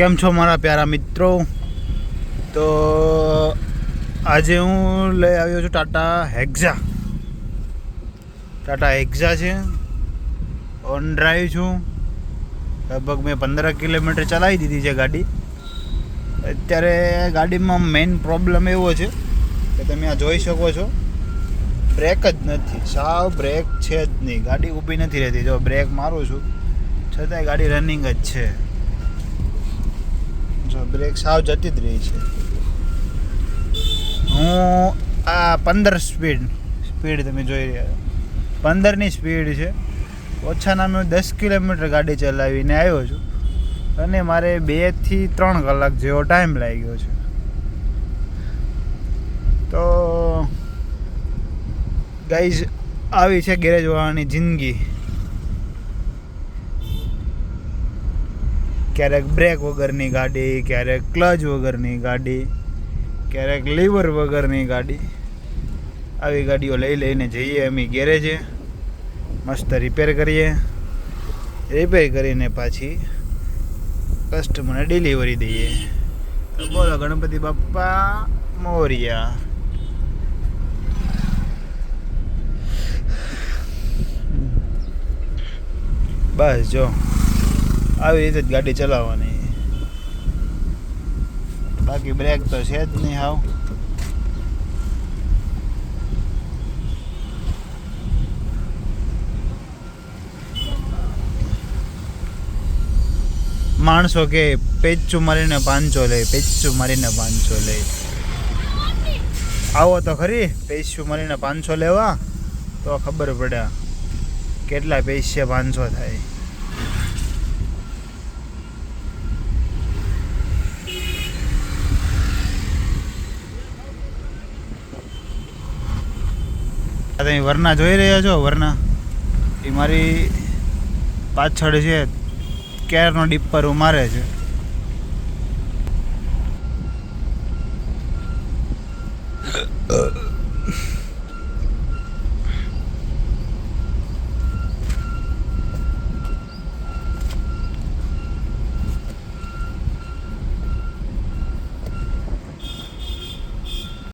કેમ છો મારા પ્યારા મિત્રો? તો આજે હું લઈ આવ્યો છું ટાટા હેક્ઝા છે. ઓન ડ્રાઈવ છું. લગભગ મેં 15 કિલોમીટર ચલાવી દીધી છે ગાડી. અત્યારે ગાડીમાં મેઇન પ્રોબ્લેમ એવો છે કે તમે આ જોઈ શકો છો, બ્રેક જ નથી. સાવ બ્રેક છે જ નહીં. ગાડી ઊભી નથી રહેતી. જો બ્રેક મારું છું છતાંય ગાડી રનિંગ જ છે. જો બ્રેક સાવ જતી જ રહી છે. હું આ 15 સ્પીડ તમે જોઈ રહ્યા છો, 15ની સ્પીડ છે. ઓછાના મેં 10 કિલોમીટર ગાડી ચલાવીને આવ્યો છું અને મારે 2 થી 3 કલાક જેવો ટાઈમ લાગ્યો છે. તો ગાઈઝ, આવી છે ગેરેજવાળાની જિંદગી. ક્યારેક બ્રેક વગરની ગાડી, ક્યારેક ક્લચ વગરની ગાડી, ક્યારેક લીવર વગરની ગાડી. આવી ગાડીઓ લઈને જઈએ અમે ગેરેજે, મસ્ત રિપેર કરીએ. રિપેર કરીને પાછી કસ્ટમરને ડિલિવરી દઈએ. તો બોલો ગણપતિ બાપ્પા મોરિયા. બસ જો આવી રીતે જ ગાડી ચલાવવાની. બાકી બ્રેક તો છે જ નહીં. હાવ માણસો કે પેચું મારીને 500 લે, પેચું મારીને 500 લે. આવો તો ખરી પેચું મારીને 500 લેવા, તો ખબર પડે કેટલા પૈસે 500 થાય. તમે વરના જોઈ રહ્યા છો? વરના એ મારી પાછળ છે. કેરનો ડીપર મારે છે.